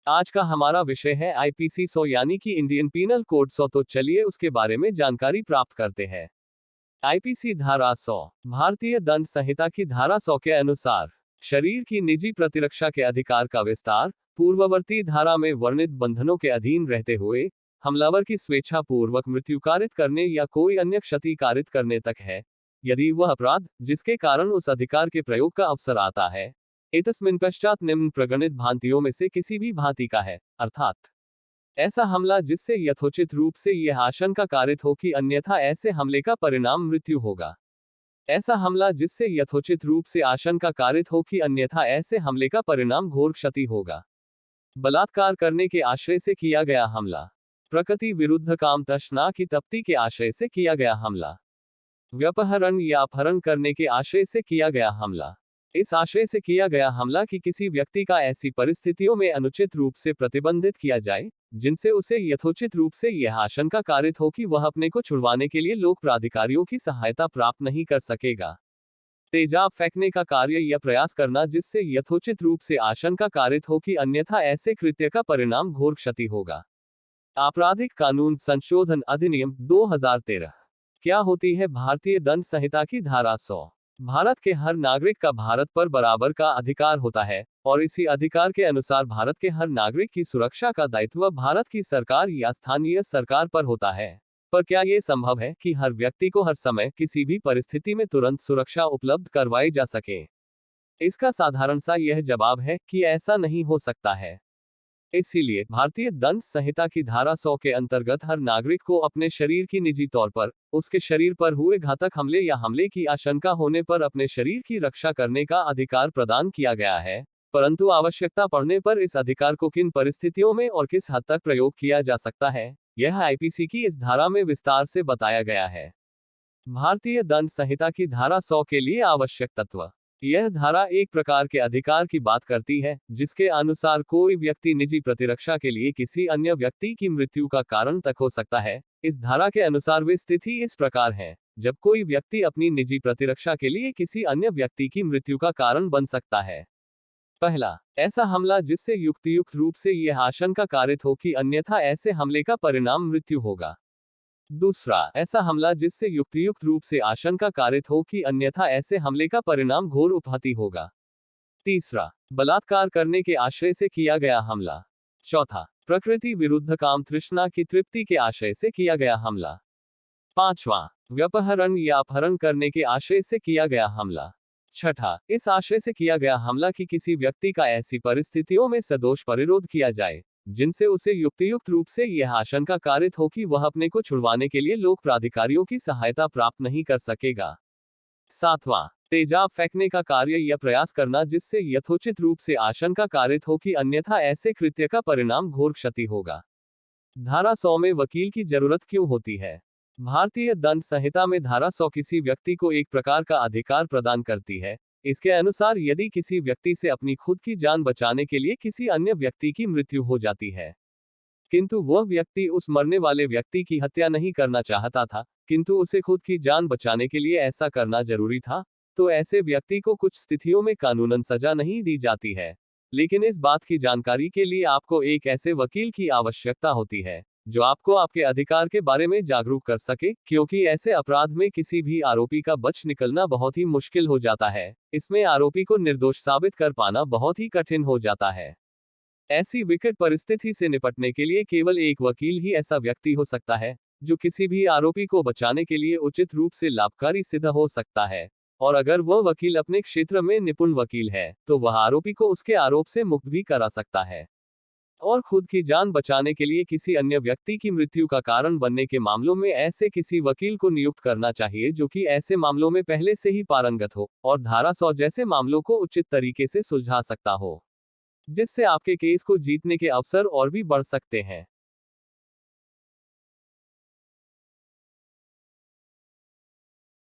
आज का हमारा विषय है आईपीसी 100 यानी कि इंडियन पीनल कोड 100। तो चलिए उसके बारे में जानकारी प्राप्त करते हैं। आईपीसी धारा 100 भारतीय दंड संहिता की धारा 100 के अनुसार शरीर की निजी प्रतिरक्षा के अधिकार का विस्तार पूर्ववर्ती धारा में वर्णित बंधनों के अधीन रहते हुए हमलावर की स्वेच्छा पूर्वक मृत्यु कारित करने या कोई अन्य क्षति कारित करने तक है, यदि वह अपराध जिसके कारण उस अधिकार के प्रयोग का अवसर आता है एतस्मिन् पश्चात निम्न प्रगणित भांतियों में से किसी भी भांति का है, अर्थात ऐसा हमला जिससे यथोचित रूप से यह आशंका कारित हो कि अन्यथा ऐसे हमले का परिणाम मृत्यु होगा। ऐसा हमला जिससे यथोचित रूप से आशंका कारित हो कि अन्यथा ऐसे हमले का परिणाम घोर क्षति होगा। बलात्कार करने के आशय से किया गया हमला, प्रकृति विरुद्ध काम तृष्णा की तप्ति के आशय से किया गया हमला, व्यपहरण या अपहरण करने के आशय से किया गया हमला। इस आशय से किया गया हमला कि किसी व्यक्ति का ऐसी परिस्थितियों में अनुचित रूप से प्रतिबंधित किया जाए जिनसे उसे यथोचित रूप से यह आशंका कारित हो कि वह अपने को छुड़वाने के लिए लोक प्राधिकारियों की सहायता प्राप्त नहीं कर सकेगा। तेजाब फेंकने का कार्य या प्रयास करना जिससे यथोचित रूप से आशंका कारित हो कि अन्यथा ऐसे कृत्य का परिणाम घोर क्षति होगा। आपराधिक कानून संशोधन अधिनियम 2013। क्या होती है भारतीय दंड संहिता की धारा 100? भारत के हर नागरिक का भारत पर बराबर का अधिकार होता है और इसी अधिकार के अनुसार भारत के हर नागरिक की सुरक्षा का दायित्व भारत की सरकार या स्थानीय सरकार पर होता है। पर क्या ये संभव है कि हर व्यक्ति को हर समय किसी भी परिस्थिति में तुरंत सुरक्षा उपलब्ध करवाई जा सके? इसका साधारण सा यह जवाब है कि ऐसा नहीं हो सकता है। इसीलिए भारतीय दंड संहिता की धारा 100 के अंतर्गत हर नागरिक को अपने शरीर की निजी तौर पर उसके शरीर पर हुए घातक हमले या हमले की आशंका होने पर अपने शरीर की रक्षा करने का अधिकार प्रदान किया गया है, परंतु आवश्यकता पड़ने पर इस अधिकार को किन परिस्थितियों में और किस हद तक प्रयोग किया जा सकता है, यह आईपीसी की इस धारा में विस्तार से बताया गया है। भारतीय दंड संहिता की धारा 100 के लिए आवश्यक तत्व। यह धारा एक प्रकार के अधिकार की बात करती है जिसके अनुसार कोई व्यक्ति निजी प्रतिरक्षा के लिए किसी अन्य व्यक्ति की मृत्यु का कारण तक हो सकता है। इस धारा के अनुसार वे स्थिति इस प्रकार है जब कोई व्यक्ति अपनी निजी प्रतिरक्षा के लिए किसी अन्य व्यक्ति की मृत्यु का कारण बन सकता है। पहला, ऐसा हमला जिससे युक्तियुक्त रूप से यह आशंका कारित हो कि अन्यथा ऐसे हमले का परिणाम मृत्यु होगा। दूसरा, ऐसा हमला जिससे युक्तियुक्त रूप से आशंका कारित हो कि अन्यथा ऐसे हमले का परिणाम घोर उपहति होगा। तीसरा, बलात्कार करने के आशय से किया गया हमला। चौथा, प्रकृति विरुद्ध काम तृष्णा की तृप्ति के आशय से किया गया हमला। पांचवा, व्यपहरण या अपहरण करने के आशय से किया गया हमला। छठा, इस आशय से किया गया हमला कि किसी व्यक्ति का ऐसी परिस्थितियों में सदोष परिरोध किया जाए जिनसे उसे युक्तियुक्त रूप से यह आशंका कारित हो कि वह अपने को छुड़वाने के लिए लोक प्राधिकारियों की सहायता प्राप्त नहीं कर सकेगा। सातवां, तेजाब फेंकने का कार्य या प्रयास करना जिससे यथोचित रूप से आशंका कारित हो कि अन्यथा ऐसे कृत्य का परिणाम घोर क्षति होगा। धारा 100 में वकील की जरूरत क्यों होती है? भारतीय दंड संहिता में धारा 100 किसी व्यक्ति को एक प्रकार का अधिकार प्रदान करती है। इसके अनुसार यदि किसी व्यक्ति से अपनी खुद की जान बचाने के लिए किसी अन्य व्यक्ति की मृत्यु हो जाती है, किंतु वह व्यक्ति उस मरने वाले व्यक्ति की हत्या नहीं करना चाहता था, किंतु उसे खुद की जान बचाने के लिए ऐसा करना जरूरी था, तो ऐसे व्यक्ति को कुछ स्थितियों में कानूनन सजा नहीं दी जाती है। लेकिन इस बात की जानकारी के लिए आपको एक ऐसे वकील की आवश्यकता होती है जो आपको आपके अधिकार के बारे में जागरूक कर सके, क्योंकि ऐसे अपराध में किसी भी आरोपी का बच निकलना बहुत ही मुश्किल हो जाता है। इसमें आरोपी को निर्दोष साबित कर पाना बहुत ही कठिन हो जाता है। ऐसी विकट परिस्थिति से निपटने के लिए केवल एक वकील ही ऐसा व्यक्ति हो सकता है जो किसी भी आरोपी को बचाने के लिए उचित रूप से लाभकारी सिद्ध हो सकता है। और अगर वह वकील अपने क्षेत्र में निपुण वकील है तो वह आरोपी को उसके आरोप से मुक्त भी करा सकता है। और खुद की जान बचाने के लिए किसी अन्य व्यक्ति की मृत्यु का कारण बनने के मामलों में ऐसे किसी वकील को नियुक्त करना चाहिए जो कि ऐसे मामलों में पहले से ही पारंगत हो और धारा 100 जैसे मामलों को उचित तरीके से सुलझा सकता हो, जिससे आपके केस को जीतने के अवसर और भी बढ़ सकते हैं।